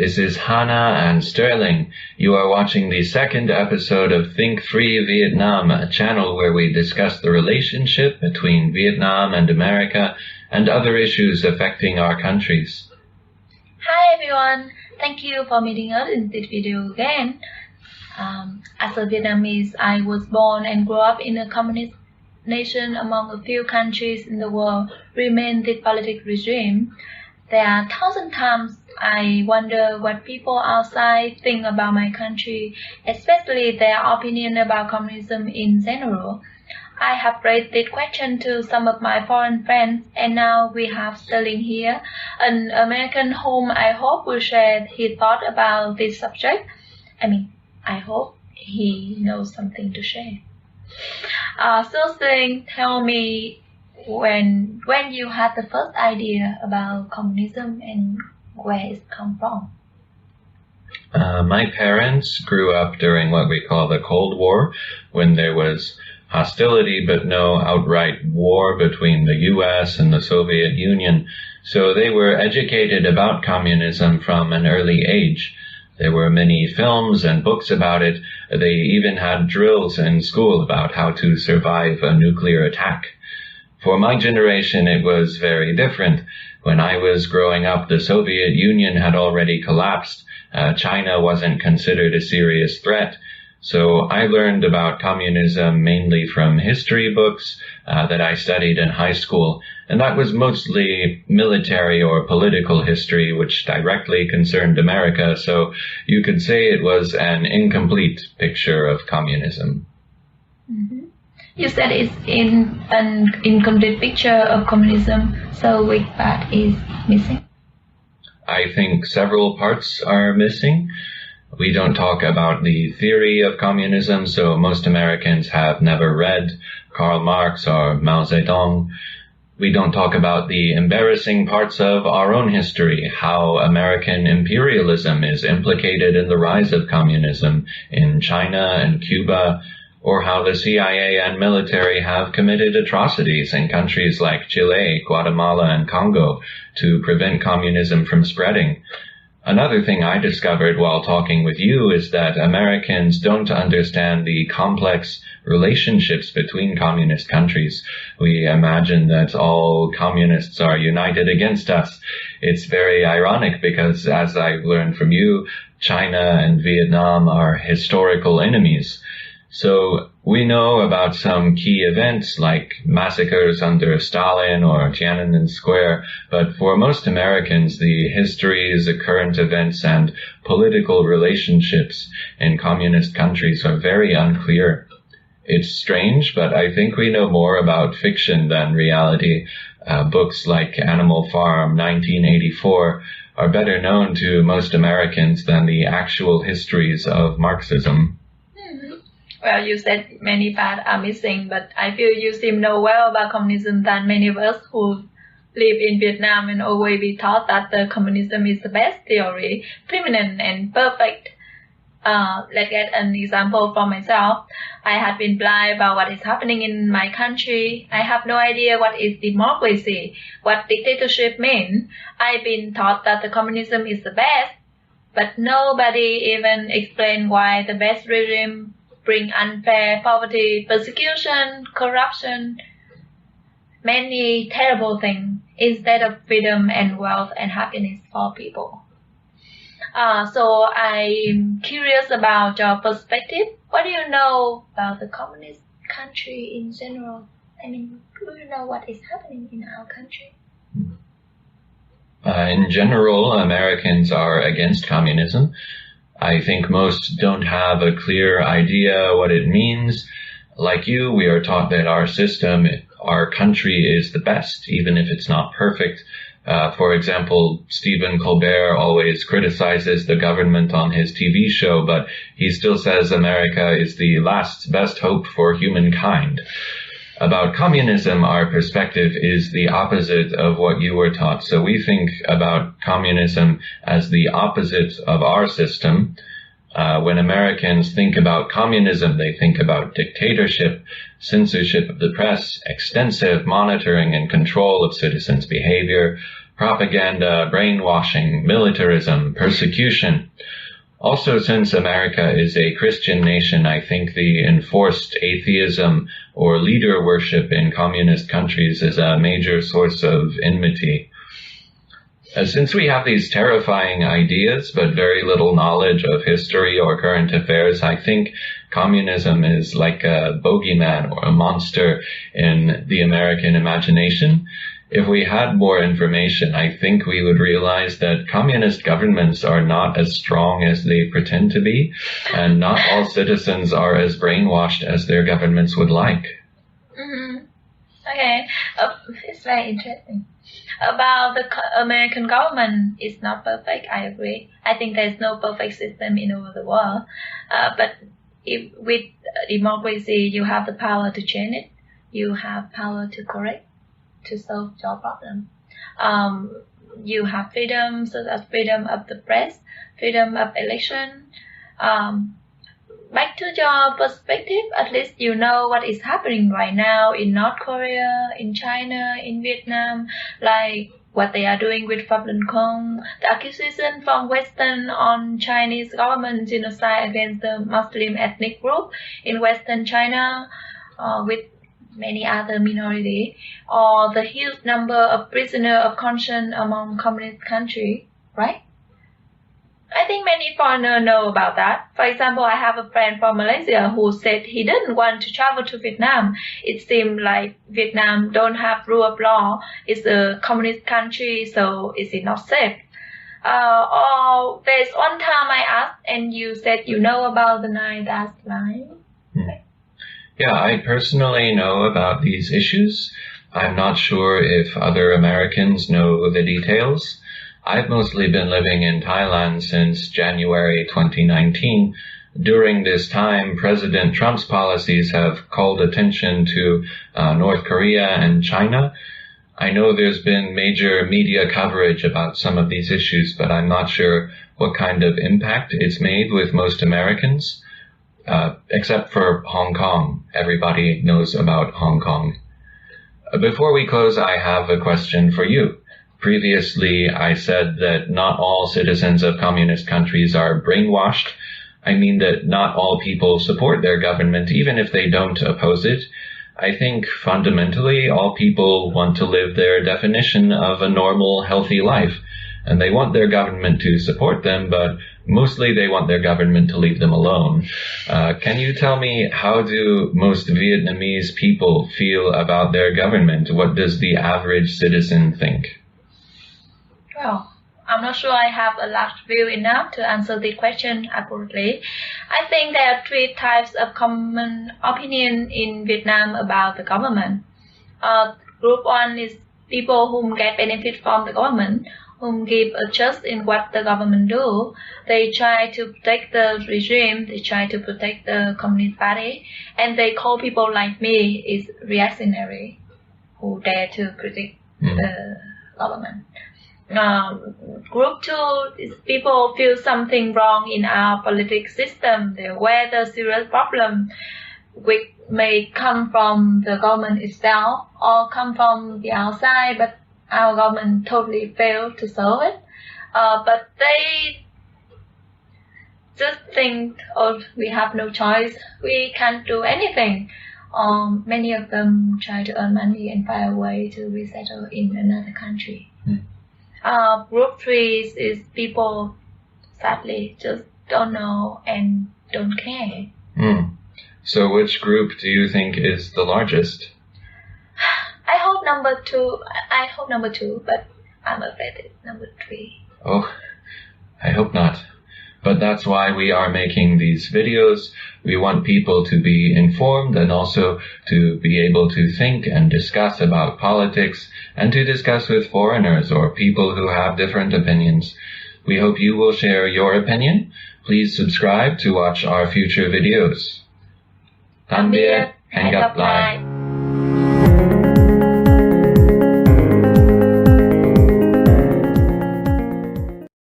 This is Hana and Sterling. You are watching the second episode of Think Free Vietnam, a channel where we discuss the relationship between Vietnam and America and other issues affecting our countries. Hi everyone, thank you for meeting us in this video again. As a Vietnamese, I was born and grew up in a communist nation among a few countries in the world remain this political regime. There are thousand times I wonder what people outside think about my country, especially their opinion about communism in general. I have raised this question to some of my foreign friends, and now we have Sterling here, an American whom I hope will share his thought about this subject. I hope he knows something to share. So Sterling, tell me when you had the first idea about communism and where it come from. My parents grew up during what we call the Cold War, when there was hostility but no outright war between the US and the Soviet Union, so they were educated about communism from an early age. There were many films and books about it. They even had drills in school about how to survive a nuclear attack. For my generation, it was very different. When I was growing up, the Soviet Union had already collapsed. China wasn't considered a serious threat. So I learned about communism mainly from history books that I studied in high school, and that was mostly military or political history, which directly concerned America, so you could say it was an incomplete picture of communism. Mm-hmm. You said it's an incomplete picture of communism, so which part is missing? I think several parts are missing. We don't talk about the theory of communism, so most Americans have never read Karl Marx or Mao Zedong. We don't talk about the embarrassing parts of our own history, how American imperialism is implicated in the rise of communism in China and Cuba, or how the CIA and military have committed atrocities in countries like Chile, Guatemala, and Congo to prevent communism from spreading. Another thing I discovered while talking with you is that Americans don't understand the complex relationships between communist countries. We imagine that all communists are united against us. It's very ironic because, as I've learned from you, China and Vietnam are historical enemies. So we know about some key events like massacres under Stalin or Tiananmen Square, but for most Americans, the histories, the current events, and political relationships in communist countries are very unclear. It's strange, but I think we know more about fiction than reality. Books like Animal Farm, 1984, are better known to most Americans than the actual histories of Marxism. Well, you said many parts are missing, but I feel you seem to know well about communism than many of us who live in Vietnam and always be taught that the communism is the best theory, permanent and perfect. Let's get an example from myself. I have been blind about what is happening in my country. I have no idea what is democracy, what dictatorship means. I've been taught that the communism is the best, but nobody even explained why the best regime bring unfair poverty, persecution, corruption, many terrible things instead of freedom and wealth and happiness for people. So I'm curious about your perspective. What do you know about the communist country in general? Do you know what is happening in our country? In general, Americans are against communism. I think most don't have a clear idea what it means. Like you, we are taught that our system, our country is the best, even if it's not perfect. For example, Stephen Colbert always criticizes the government on his TV show, but he still says America is the last best hope for humankind. About communism, our perspective is the opposite of what you were taught. So we think about communism as the opposite of our system. When Americans think about communism, they think about dictatorship, censorship of the press, extensive monitoring and control of citizens' behavior, propaganda, brainwashing, militarism, persecution. Also, since America is a Christian nation, I think the enforced atheism or leader worship in communist countries is a major source of enmity. Since we have these terrifying ideas but very little knowledge of history or current affairs, I think communism is like a bogeyman or a monster in the American imagination. If we had more information, I think we would realize that communist governments are not as strong as they pretend to be, and not all citizens are as brainwashed as their governments would like. Mm-hmm. Okay, it's very interesting. About the American government, it's not perfect, I agree. I think there's no perfect system in over the world. But with democracy, you have the power to change it. You have power to correct, to solve your problem. You have freedom, such as freedom of the press, freedom of election. Back to your perspective, at least you know what is happening right now in North Korea, in China, in Vietnam, like what they are doing with Falun Gong, the accusation from Western on Chinese government genocide against the Muslim ethnic group in Western China, with many other minorities, or the huge number of prisoners of conscience among communist countries, right? I think many foreigners know about that. For example, I have a friend from Malaysia who said he didn't want to travel to Vietnam. It seemed like Vietnam don't have rule of law. It's a communist country, so is it not safe? Or there's one time I asked, and you said you know about the 9th line. Yeah, I personally know about these issues. I'm not sure if other Americans know the details. I've mostly been living in Thailand since January 2019. During this time, President Trump's policies have called attention to North Korea and China. I know there's been major media coverage about some of these issues, but I'm not sure what kind of impact it's made with most Americans. Except for Hong Kong. Everybody knows about Hong Kong. Before we close, I have a question for you. Previously, I said that not all citizens of communist countries are brainwashed. I mean that not all people support their government, even if they don't oppose it. I think fundamentally all people want to live their definition of a normal, healthy life. And they want their government to support them, but mostly they want their government to leave them alone. Can you tell me, how do most Vietnamese people feel about their government? What does the average citizen think? Well, I'm not sure I have a large view enough to answer the question accurately. I think there are 3 types of common opinion in Vietnam about the government. Group 1 is people who get benefit from the government, whom give a trust in what the government do. They try to protect the regime, they try to protect the Communist Party, and they call people like me is reactionary, who dare to critique the government. Group 2 is people feel something wrong in our political system. They're aware the serious problem, which may come from the government itself or come from the outside, but our government totally failed to solve it. But they just think, oh, we have no choice, we can't do anything. Many of them try to earn money and find a way to resettle in another country. Group 3 is people, sadly, just don't know and don't care. So which group do you think is the largest? I hope number two, but I'm afraid it's number 3. Oh, I hope not. But that's why we are making these videos. We want people to be informed and also to be able to think and discuss about politics and to discuss with foreigners or people who have different opinions. We hope you will share your opinion. Please subscribe to watch our future videos. Tạm biệt, hẹn gặp lại.